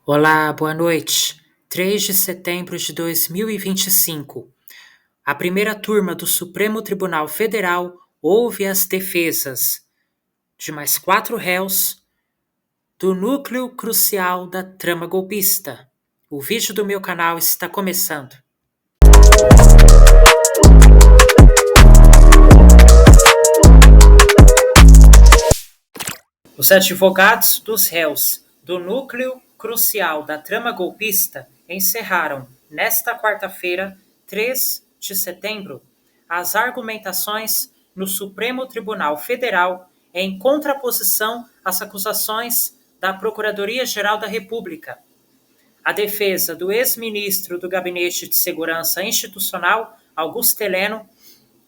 Olá, boa noite. 3 de setembro de 2025. A primeira turma do Supremo Tribunal Federal ouve as defesas de mais 4 réus do núcleo crucial da trama golpista. O vídeo do meu canal está começando. Os advogados dos réus do núcleo crucial da trama golpista encerraram, nesta quarta-feira, 3 de setembro, as argumentações no Supremo Tribunal Federal em contraposição às acusações da Procuradoria-Geral da República. A defesa do ex-ministro do Gabinete de Segurança Institucional, Augusto Heleno,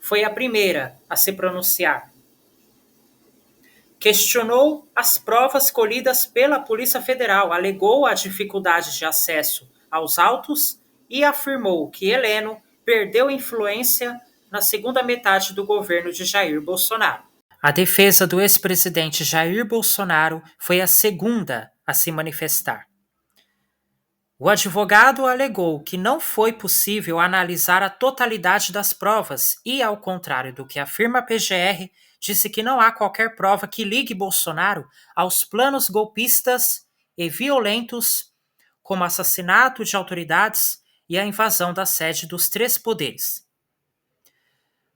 foi a primeira a se pronunciar. Questionou as provas colhidas pela Polícia Federal, alegou a dificuldade de acesso aos autos e afirmou que Heleno perdeu influência na segunda metade do governo de Jair Bolsonaro. A defesa do ex-presidente Jair Bolsonaro foi a segunda a se manifestar. O advogado alegou que não foi possível analisar a totalidade das provas e, ao contrário do que afirma a PGR, disse que não há qualquer prova que ligue Bolsonaro aos planos golpistas e violentos, como assassinato de autoridades e a invasão da sede dos três poderes.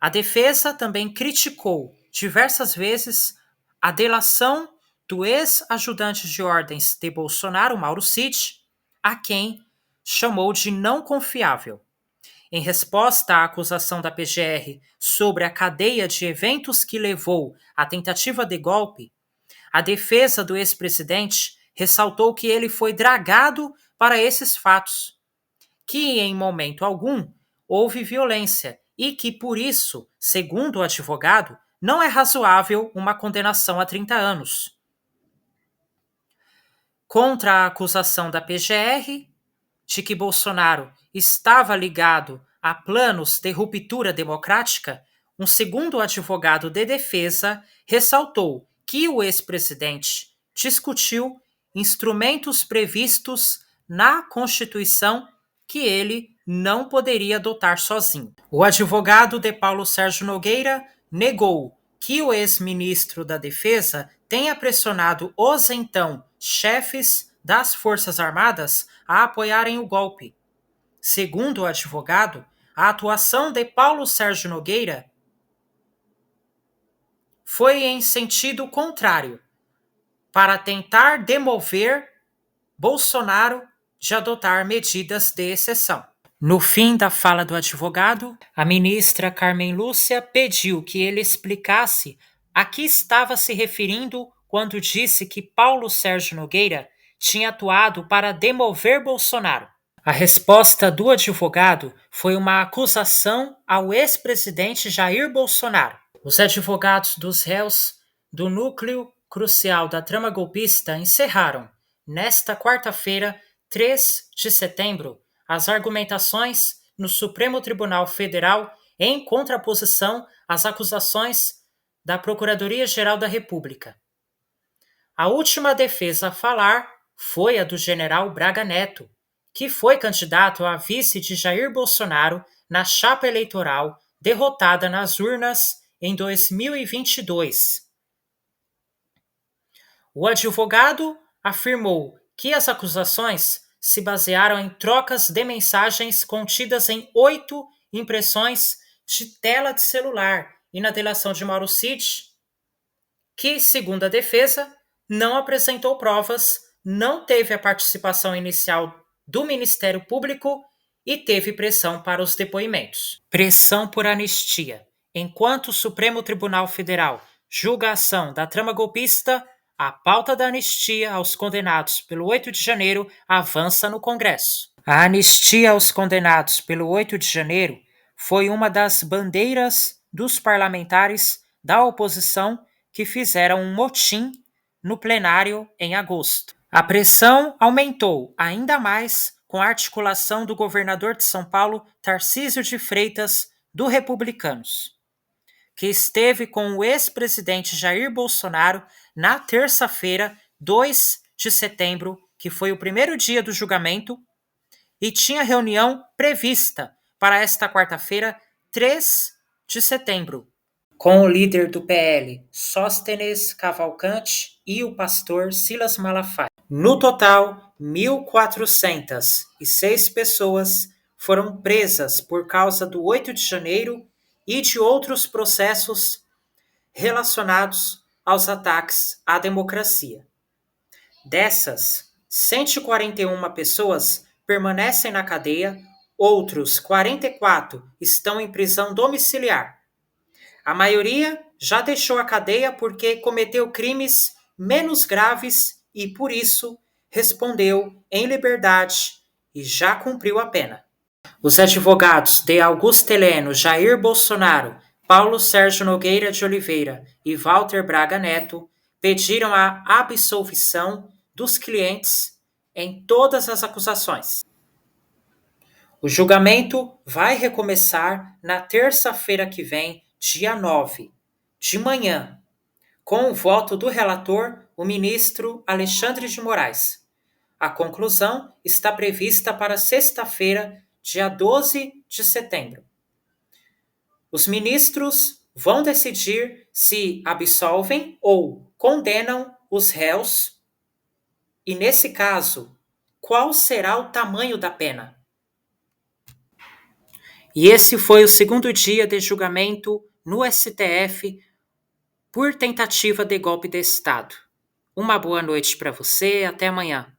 A defesa também criticou diversas vezes a delação do ex-ajudante de ordens de Bolsonaro, Mauro Cid, a quem chamou de não confiável. Em resposta à acusação da PGR sobre a cadeia de eventos que levou à tentativa de golpe, a defesa do ex-presidente ressaltou que ele foi dragado para esses fatos, que em momento algum houve violência e que, por isso, segundo o advogado, não é razoável uma condenação a 30 anos. Contra a acusação da PGR de que Bolsonaro estava ligado a planos de ruptura democrática, um segundo advogado de defesa ressaltou que o ex-presidente discutiu instrumentos previstos na Constituição que ele não poderia adotar sozinho. O advogado de Paulo Sérgio Nogueira negou que o ex-ministro da Defesa tenha pressionado os então chefes das Forças Armadas a apoiarem o golpe. Segundo o advogado, a atuação de Paulo Sérgio Nogueira foi em sentido contrário, para tentar demover Bolsonaro de adotar medidas de exceção. No fim da fala do advogado, a ministra Carmen Lúcia pediu que ele explicasse a que estava se referindo quando disse que Paulo Sérgio Nogueira tinha atuado para demover Bolsonaro. A resposta do advogado foi uma acusação ao ex-presidente Jair Bolsonaro. Os advogados dos réus do núcleo crucial da trama golpista encerraram, nesta quarta-feira, 3 de setembro, as argumentações no Supremo Tribunal Federal em contraposição às acusações da Procuradoria-Geral da República. A última defesa a falar foi a do general Braga Neto, que foi candidato a vice de Jair Bolsonaro na chapa eleitoral derrotada nas urnas em 2022. O advogado afirmou que as acusações se basearam em trocas de mensagens contidas em 8 impressões de tela de celular e na delação de Mauro Cid, que, segundo a defesa, não apresentou provas, não teve a participação inicial do Ministério Público e teve pressão para os depoimentos. Pressão por anistia. Enquanto o Supremo Tribunal Federal julga a ação da trama golpista, a pauta da anistia aos condenados pelo 8 de janeiro avança no Congresso. A anistia aos condenados pelo 8 de janeiro foi uma das bandeiras dos parlamentares da oposição que fizeram um motim no plenário em agosto. A pressão aumentou ainda mais com a articulação do governador de São Paulo, Tarcísio de Freitas, do Republicanos, que esteve com o ex-presidente Jair Bolsonaro na terça-feira, 2 de setembro, que foi o primeiro dia do julgamento, e tinha reunião prevista para esta quarta-feira, 3 de setembro, com o líder do PL, Sóstenes Cavalcante, e o pastor Silas Malafaia. No total, 1.406 pessoas foram presas por causa do 8 de janeiro e de outros processos relacionados aos ataques à democracia. Dessas, 141 pessoas permanecem na cadeia, outros 44 estão em prisão domiciliar. A maioria já deixou a cadeia porque cometeu crimes menos graves e, por isso, respondeu em liberdade e já cumpriu a pena. Os advogados de Augusto Heleno, Jair Bolsonaro, Paulo Sérgio Nogueira de Oliveira e Walter Braga Neto pediram a absolvição dos clientes em todas as acusações. O julgamento vai recomeçar na terça-feira que vem, dia 9, de manhã, com o voto do relator, o ministro Alexandre de Moraes. A conclusão está prevista para sexta-feira, dia 12 de setembro. Os ministros vão decidir se absolvem ou condenam os réus e, nesse caso, qual será o tamanho da pena. E esse foi o segundo dia de julgamento no STF por tentativa de golpe de Estado. Uma boa noite para você, até amanhã.